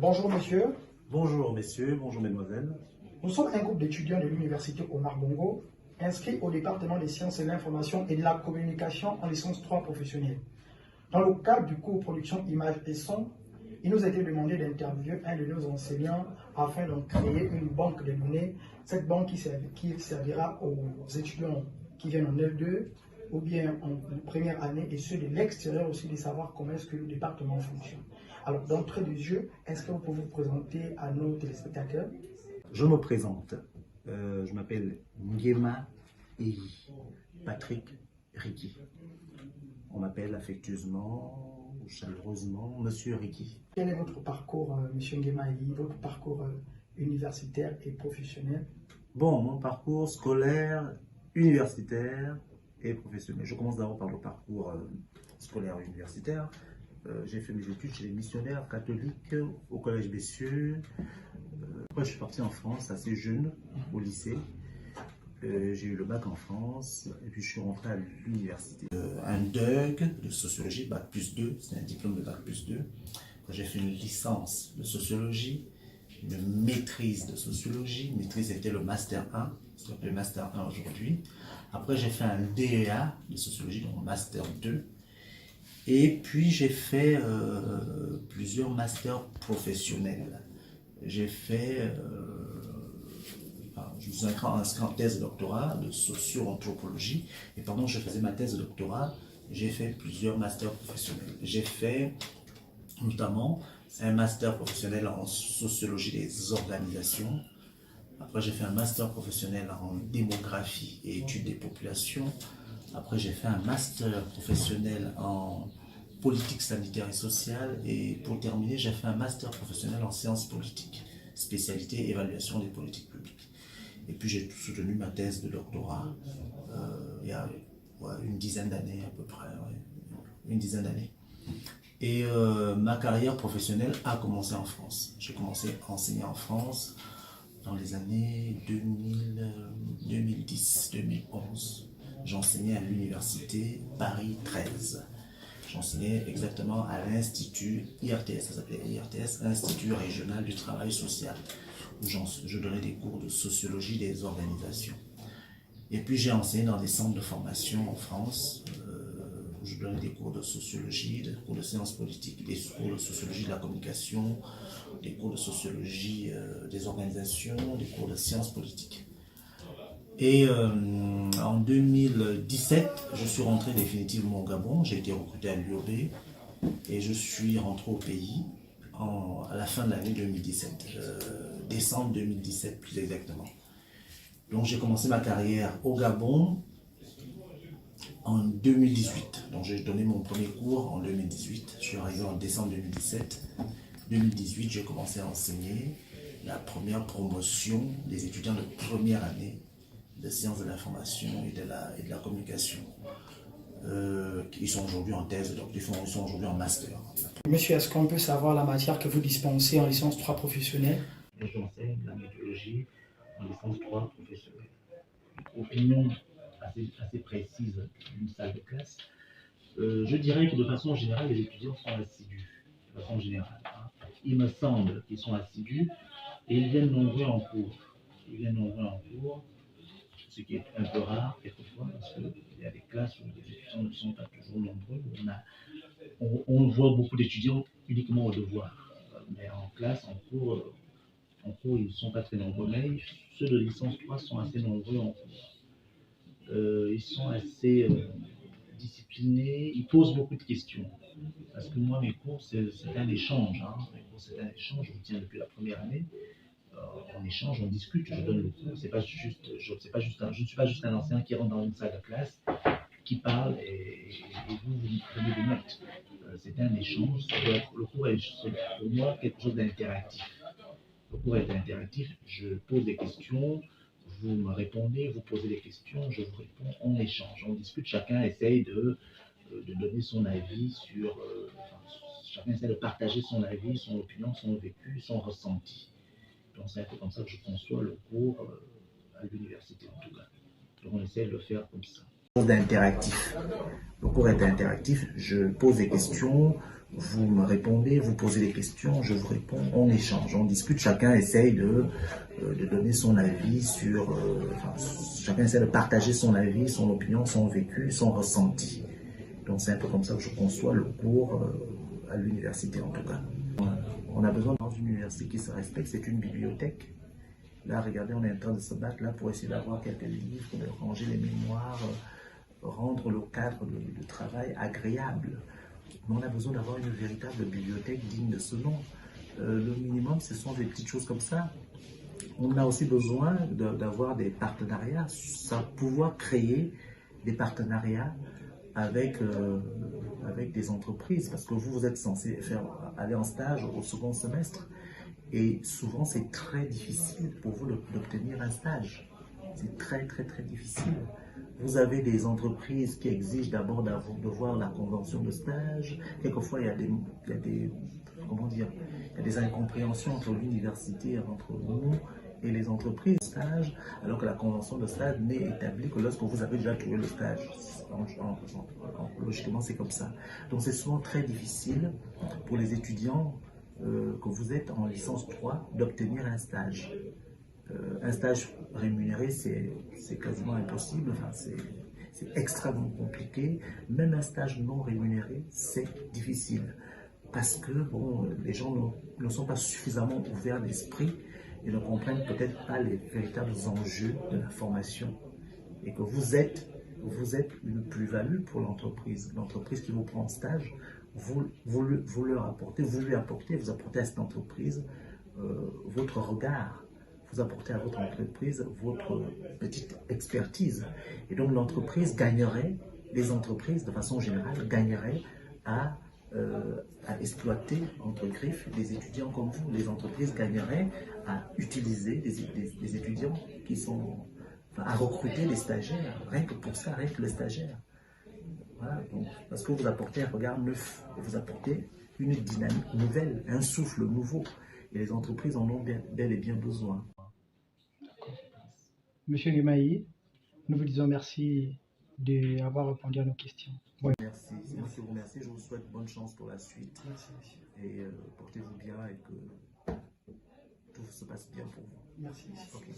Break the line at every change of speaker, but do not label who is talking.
Bonjour monsieur,
Bonjour messieurs, bonjour mesdemoiselles.
nous sommes un groupe d'étudiants de l'université Omar Bongo, inscrits au département des sciences de l'information et de la communication en licence 3 professionnelle. Dans le cadre du cours production images et son, il nous a été demandé d'interviewer un de nos enseignants afin de créer une banque de données. Cette banque qui servira aux étudiants qui viennent en L2 ou bien en première année et ceux de l'extérieur aussi de savoir comment est-ce que le département fonctionne. Alors d'entrée de jeu, est-ce que vous pouvez vous présenter à nos téléspectateurs?
Je me présente. Je m'appelle Nguema Eyi Patrick Ricky. On m'appelle affectueusement ou chaleureusement Monsieur Ricky.
Quel est votre parcours, Monsieur Nguema Eyi, votre parcours universitaire et professionnel?
Bon, mon parcours scolaire, universitaire et professionnel. Je commence d'abord par le parcours scolaire et universitaire. J'ai fait mes études chez les missionnaires catholiques au Collège Bessieux. Après, je suis parti en France assez jeune, au lycée. J'ai eu le bac en France et puis je suis rentré à l'université. Un DEUG de sociologie, bac plus 2, c'est un diplôme de bac plus 2. J'ai fait une licence de sociologie, une maîtrise de sociologie. Maîtrise était le master 1, ce qu'on appelle le master 1 aujourd'hui. Après, j'ai fait un DEA de sociologie, donc master 2. Et puis j'ai fait plusieurs masters professionnels. J'ai fait, je me suis inscrit en thèse de doctorat de socio-anthropologie. Et pendant que je faisais ma thèse de doctorat, j'ai fait plusieurs masters professionnels. J'ai fait notamment un master professionnel en sociologie des organisations. Après, j'ai fait un master professionnel en démographie et études des populations. Après, j'ai fait un master professionnel en politique sanitaire et sociale. Et pour terminer, j'ai fait un master professionnel en sciences politiques, spécialité évaluation des politiques publiques. Et puis, j'ai soutenu ma thèse de doctorat il y a une dizaine d'années à peu près. Une dizaine d'années. Et ma carrière professionnelle a commencé en France. J'ai commencé à enseigner en France dans les années 2010-2011. J'enseignais à l'université Paris 13. J'enseignais exactement à l'Institut IRTS, ça s'appelait IRTS, Institut Régional du Travail Social, où je donnais des cours de sociologie des organisations. Et puis j'ai enseigné dans des centres de formation en France, où je donnais des cours de sociologie, des cours de sciences politiques, des cours de sociologie de la communication, des cours de sociologie des organisations, des cours de sciences politiques. Et en 2017, je suis rentré définitivement au Gabon. J'ai été recruté à l'UOB et je suis rentré au pays à la fin de l'année 2017, décembre 2017 plus exactement. Donc j'ai commencé ma carrière au Gabon en 2018. Donc j'ai donné mon premier cours en 2018. Je suis arrivé en décembre 2017. 2018, j'ai commencé à enseigner la première promotion des étudiants de première année de sciences de l'information et de la communication. Ils sont aujourd'hui en thèse, donc ils sont aujourd'hui en master.
Monsieur, est-ce qu'on peut savoir la matière que vous dispensez en licence 3 professionnelle?
J'enseigne la méthodologie en licence 3 professionnelle. Opinion assez précise d'une salle de classe. Je dirais que de façon générale, les étudiants sont assidus. De façon générale. Il me semble qu'ils sont assidus et ils viennent nombreux en cours. Ce qui est un peu rare quelquefois, parce qu'il y a des classes où les étudiants ne sont pas toujours nombreux. On voit beaucoup d'étudiants uniquement au devoir. Mais en classe, en cours, ils ne sont pas très nombreux. Mais ceux de licence 3 sont assez nombreux en cours. Ils sont assez disciplinés, ils posent beaucoup de questions. Parce que moi, mes cours, c'est un échange. Mes cours, c'est un échange, je vous tiens depuis la première année. On échange, on discute, je donne le cours. Je ne suis pas juste un enseignant qui rentre dans une salle de classe, qui parle et vous prenez des notes. C'est un échange. Le cours est pour moi quelque chose d'interactif. Le cours est interactif. Je pose des questions, vous me répondez, vous posez des questions, je vous réponds, on échange, on discute. Chacun essaye de donner son avis sur. Chacun essaie de partager son avis, son opinion, son vécu, son ressenti. Donc c'est un peu comme ça que je conçois le cours à l'université en tout cas. Donc on essaie de le faire comme ça. Le cours est interactif, je pose des questions, vous me répondez, vous posez des questions, je vous réponds, on échange, on discute, chacun essaye de donner son avis sur... chacun essaie de partager son avis, son opinion, son vécu, son ressenti. Donc c'est un peu comme ça que je conçois le cours à l'université en tout cas. On a besoin dans une université qui se respecte, c'est une bibliothèque. Là, regardez, on est en train de se battre là pour essayer d'avoir quelques livres, de ranger les mémoires, rendre le cadre de travail agréable. Mais on a besoin d'avoir une véritable bibliothèque digne de ce nom. Le minimum, ce sont des petites choses comme ça. On a aussi besoin d'avoir des partenariats, pouvoir créer des partenariats avec des entreprises, parce que vous êtes censé aller en stage au second semestre, et souvent c'est très difficile pour vous d'obtenir un stage. C'est très difficile. Vous avez des entreprises qui exigent d'abord de voir la convention de stage. Quelquefois, il y a des incompréhensions entre l'université, entre nous et les entreprises de stage, alors que la convention de stage n'est établie que lorsque vous avez déjà trouvé le stage. Logiquement, c'est comme ça. Donc, c'est souvent très difficile pour les étudiants que vous êtes en licence 3 d'obtenir un stage. Un stage rémunéré, c'est quasiment impossible, enfin, c'est extrêmement compliqué. Même un stage non rémunéré, c'est difficile. Parce que bon, les gens ne sont pas suffisamment ouverts d'esprit et ne comprennent peut-être pas les véritables enjeux de la formation. Et que vous êtes une plus-value pour l'entreprise. L'entreprise qui vous prend en stage, vous lui apportez à cette entreprise votre regard. Vous apportez à votre entreprise votre petite expertise. Et donc l'entreprise gagnerait, les entreprises de façon générale gagneraient à exploiter, entre griffes, des étudiants comme vous. Les entreprises gagneraient à utiliser des étudiants qui sont... à recruter des stagiaires, rien que pour ça, rien que les stagiaires. Voilà, donc, parce que vous apportez un regard neuf, vous apportez une dynamique nouvelle, un souffle nouveau. Et les entreprises en ont bel et bien besoin.
Monsieur Ngemaï, nous vous disons merci d'avoir répondu à nos questions. Ouais.
Merci, c'est moi qui vous remercie. Je vous souhaite bonne chance pour la suite.
Merci, monsieur.
Et portez-vous bien et que tout se passe bien pour vous.
Merci, monsieur.
Okay.